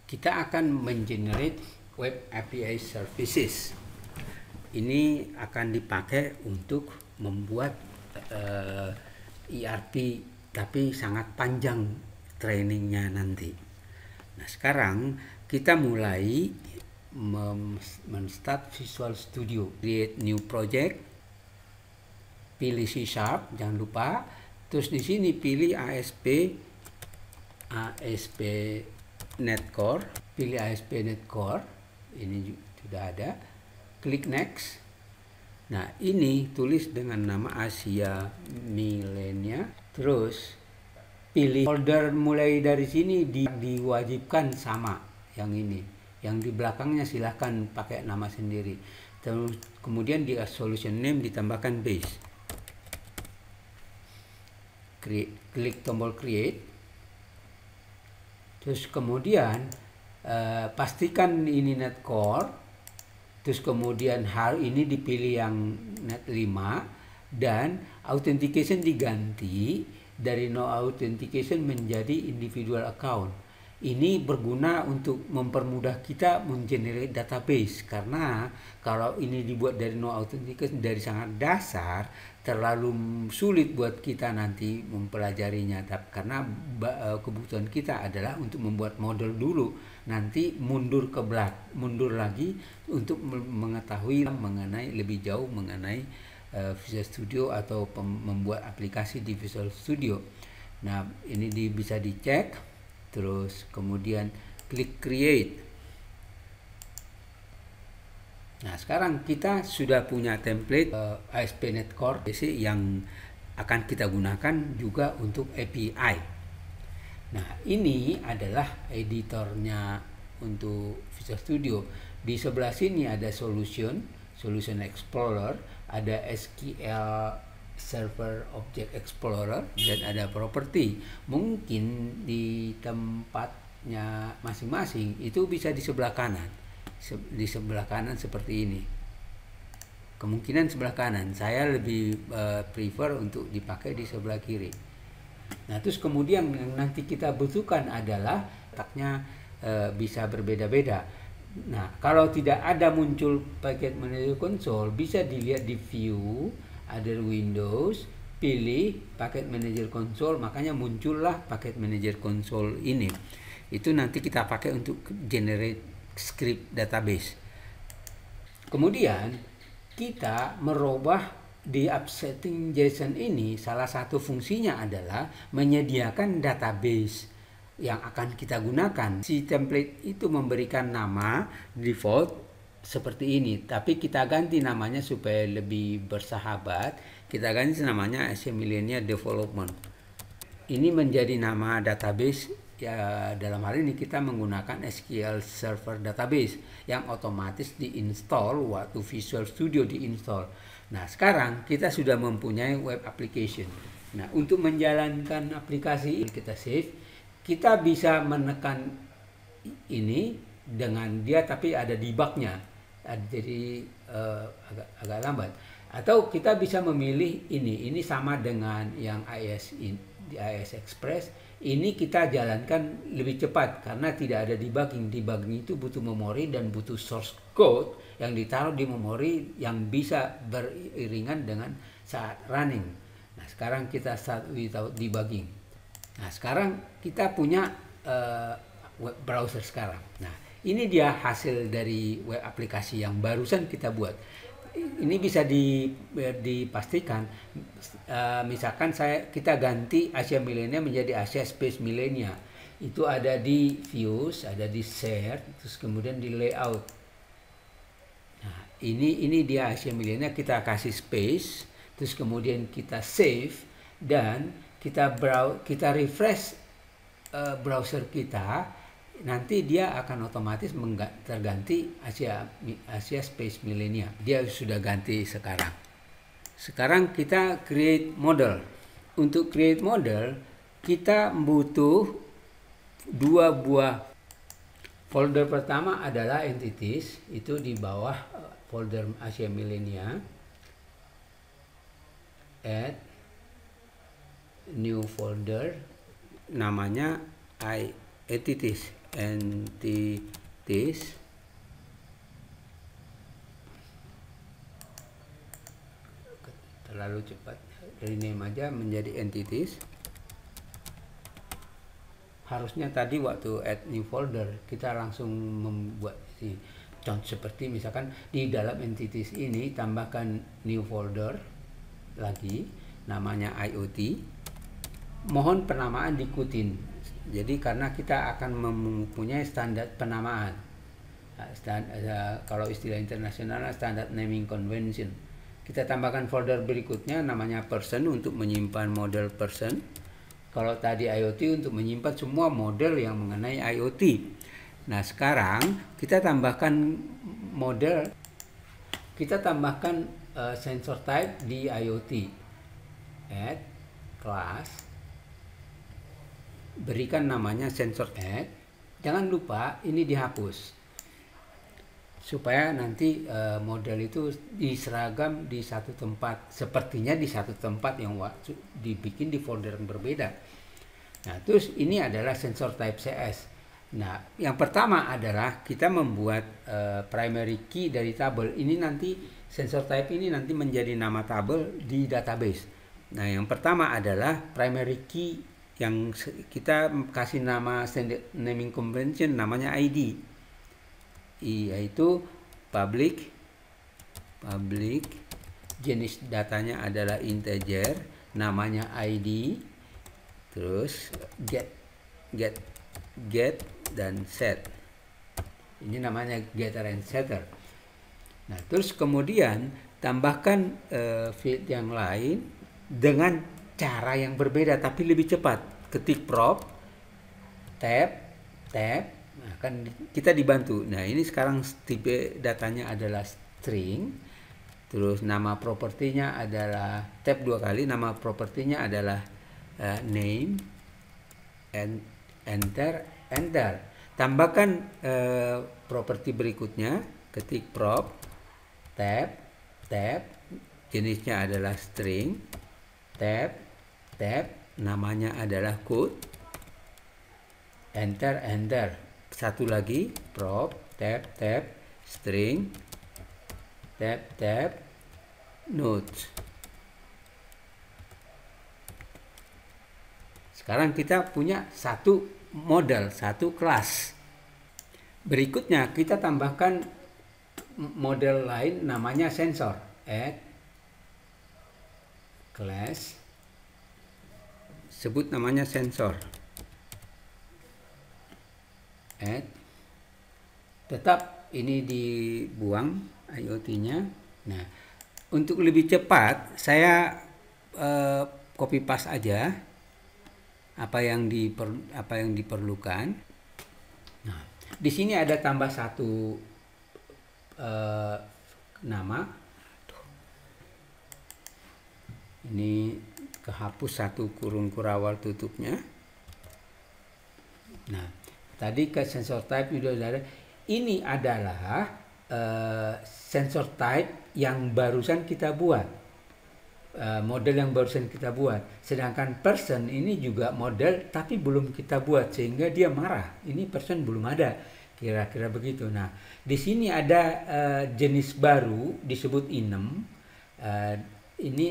kita akan mengenerate web API services. Ini akan dipakai untuk membuat ERP, tapi sangat panjang trainingnya nanti. Nah, sekarang kita mulai men-start Visual Studio. Create new project, pilih C#, jangan lupa. Terus di sini pilih ASP NetCore, pilih ASP NetCore. Ini sudah ada. Klik next. Nah, ini tulis dengan nama Asia Milenia. Terus pilih folder, mulai dari sini diwajibkan sama yang ini. Yang di belakangnya silahkan pakai nama sendiri. Terus kemudian di solution name ditambahkan base. Klik tombol create. Terus kemudian pastikan ini NetCore. Terus kemudian hal ini dipilih yang Net 5 dan authentication diganti dari no authentication menjadi individual account. Ini berguna untuk mempermudah kita mengenerate database, karena kalau ini dibuat dari no authentication dari sangat dasar, terlalu sulit buat kita nanti mempelajarinya. Karena kebutuhan kita adalah untuk membuat model dulu, nanti mundur lagi untuk mengetahui mengenai lebih jauh mengenai Visual Studio atau membuat aplikasi di Visual Studio. Nah, ini bisa dicek. Terus kemudian klik create. Nah, sekarang kita sudah punya template ASP NetCore yang akan kita gunakan juga untuk API. Nah, ini adalah editornya untuk Visual Studio. Di sebelah sini ada Solution Explorer, ada SQL Server Object Explorer, dan ada Property. Mungkin di tempatnya masing-masing itu bisa di sebelah kanan. Di sebelah kanan seperti ini. Kemungkinan sebelah kanan. Saya lebih prefer untuk dipakai di sebelah kiri. Nah, terus kemudian yang nanti kita butuhkan adalah letaknya bisa berbeda-beda. Nah, kalau tidak ada muncul Package Manager Console, bisa dilihat di View, ada Windows, pilih Package Manager Console, makanya muncullah Package Manager Console ini. Itu nanti kita pakai untuk generate script database. Kemudian kita merubah di upsetting JSON ini, salah satu fungsinya adalah menyediakan database yang akan kita gunakan. Si template itu memberikan nama default seperti ini, tapi kita ganti namanya supaya lebih bersahabat. Kita ganti namanya Asia Milenia Development. Ini menjadi nama database ya. Dalam hal ini kita menggunakan SQL Server Database yang otomatis diinstal waktu Visual Studio diinstal. Nah, sekarang kita sudah mempunyai web application. Nah, untuk menjalankan aplikasi kita save, kita bisa menekan ini dengan dia, tapi ada debugnya. Jadi agak lambat. Atau kita bisa memilih ini sama dengan yang IIS Express. Ini kita jalankan lebih cepat karena tidak ada debugging. Debugging itu butuh memori dan butuh source code yang ditaruh di memori yang bisa beriringan dengan saat running. Nah, sekarang kita start without debugging. Nah, sekarang kita punya web browser sekarang. Nah, ini dia hasil dari web aplikasi yang barusan kita buat. Ini bisa dipastikan, misalkan kita ganti Asia Milenia menjadi Asia Space Milenia. Itu ada di Views, ada di Share, terus kemudian di Layout. Nah, ini dia Asia Milenia, kita kasih space, terus kemudian kita save, dan kita refresh browser kita. Nanti dia akan otomatis terganti Asia Space Milenia. Dia sudah ganti sekarang. Sekarang kita create model. Untuk create model, kita butuh dua buah folder. Pertama adalah entities, itu di bawah folder Asia Milenia. Add new folder, namanya entities. entities. Terlalu cepat, rename aja menjadi entities. Harusnya tadi waktu add new folder kita langsung membuat contoh seperti misalkan di dalam entities ini tambahkan new folder lagi namanya IoT. Mohon penamaan diikutin. Jadi karena kita akan mempunyai standar penamaan. Kalau istilah internasional standard naming convention. Kita tambahkan folder berikutnya namanya person untuk menyimpan model person. Kalau tadi IoT untuk menyimpan semua model yang mengenai IoT. Nah, sekarang kita tambahkan model, kita tambahkan sensor type di IoT. Add class, berikan namanya sensor add. Jangan lupa ini dihapus supaya nanti model itu diseragam di satu tempat, sepertinya di satu tempat yang dibikin di folder yang berbeda. Nah, terus ini adalah sensor type CS. Nah, yang pertama adalah kita membuat primary key dari tabel. Ini nanti sensor type ini nanti menjadi nama tabel di database. Nah, yang pertama adalah primary key yang kita kasih nama standard naming convention namanya ID. Yaitu public, jenis datanya adalah integer, namanya ID, terus get dan set. Ini namanya getter and setter. Nah, terus kemudian tambahkan field yang lain dengan cara yang berbeda tapi lebih cepat. Ketik prop, tab. Nah, kan kita dibantu. Nah, ini sekarang tipe datanya adalah string. Terus nama propertinya adalah tab 2 kali, nama propertinya adalah name, and enter. Tambahkan properti berikutnya, ketik prop, tab, jenisnya adalah string, tab, namanya adalah code, enter. Satu lagi, prop, tab, string, tab, notes. Sekarang kita punya satu model, satu kelas. Berikutnya kita tambahkan model lain namanya sensor. Add class, sebut namanya sensor. Add, tetap ini dibuang IoT-nya. Nah, untuk lebih cepat saya copy paste aja apa yang diperlukan. Nah, di sini ada tambah satu nama. Ini kehapus satu kurung kurawal tutupnya. Nah, tadi ke sensor type sudah ada. Ini adalah sensor type yang barusan kita buat. Model yang barusan kita buat. Sedangkan person ini juga model tapi belum kita buat sehingga dia marah. Ini person belum ada. Kira-kira begitu. Nah, di sini ada jenis baru disebut enum. Ini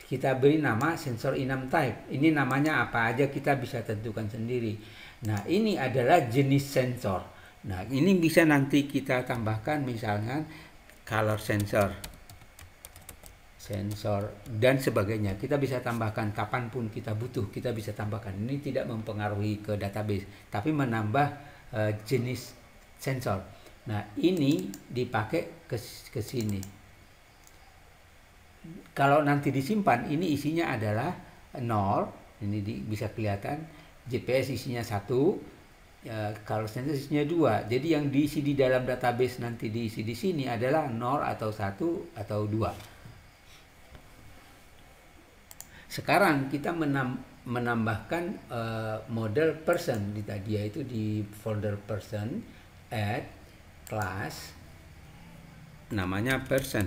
kita beri nama sensor enum type. Ini namanya apa aja kita bisa tentukan sendiri. Nah, ini adalah jenis sensor. Nah, ini bisa nanti kita tambahkan misalnya color sensor, dan sebagainya. Kita bisa tambahkan kapanpun kita butuh, kita bisa tambahkan. Ini tidak mempengaruhi ke database, tapi menambah jenis sensor. Nah, ini dipakai ke sini. Kalau nanti disimpan, ini isinya adalah 0. Ini bisa kelihatan. GPS isinya 1, kalau sensor isinya 2. Jadi yang diisi di dalam database nanti diisi di sini adalah 0 atau 1 atau 2. Sekarang kita menambahkan model person di tadi, yaitu di folder person, add class, namanya person.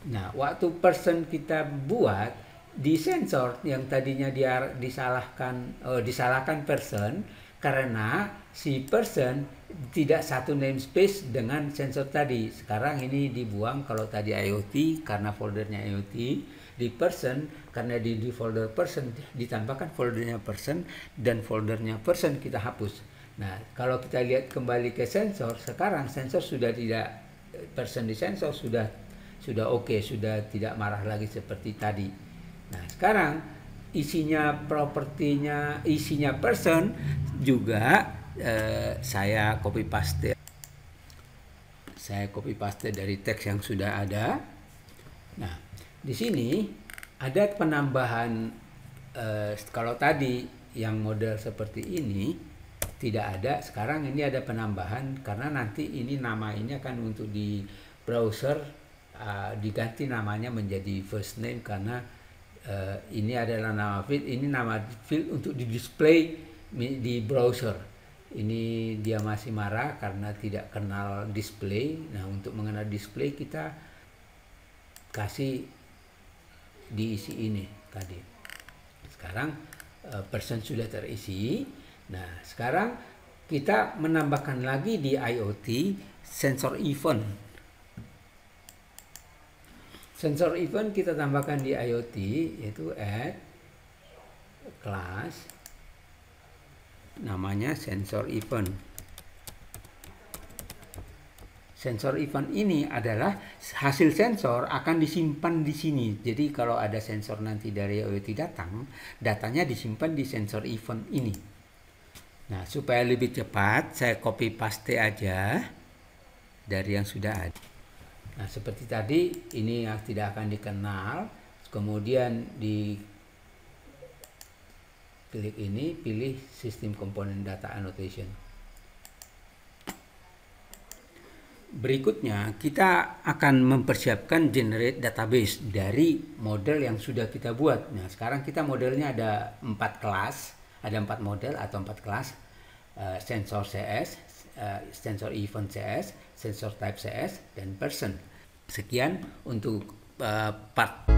Nah, waktu person kita buat, di sensor yang tadinya dia disalahkan person karena si person tidak satu namespace dengan sensor tadi. Sekarang ini dibuang kalau tadi IoT karena foldernya IoT, di person karena di folder person ditambahkan foldernya person dan foldernya person kita hapus. Nah, kalau kita lihat kembali ke sensor, sekarang sensor sudah tidak, person di sensor sudah oke, sudah tidak marah lagi seperti tadi. Nah, sekarang isinya propertinya, isinya person juga saya copy paste. Saya copy paste dari teks yang sudah ada. Nah, di sini ada penambahan, kalau tadi yang model seperti ini tidak ada, sekarang ini ada penambahan karena nanti ini nama ini akan untuk di browser diganti namanya menjadi first name karena ini adalah nama field, ini nama field untuk di display di browser. Ini dia masih marah karena tidak kenal display. Nah, untuk mengenal display kita kasih diisi ini tadi. Sekarang person sudah terisi. Nah, sekarang kita menambahkan lagi di IoT sensor event. Sensor event kita tambahkan di IoT yaitu add class namanya sensor event. Sensor event ini adalah hasil sensor akan disimpan di sini. Jadi kalau ada sensor nanti dari IoT datang, datanya disimpan di sensor event ini. Nah, supaya lebih cepat saya copy paste aja dari yang sudah ada. Nah, seperti tadi ini yang tidak akan dikenal, kemudian di klik ini, pilih sistem komponen data annotation. Berikutnya kita akan mempersiapkan generate database dari model yang sudah kita buat. Nah, sekarang kita modelnya ada 4 kelas, ada 4 model atau 4 kelas, sensor CS, sensor event CS, sensor type CS, dan person. Sekian untuk part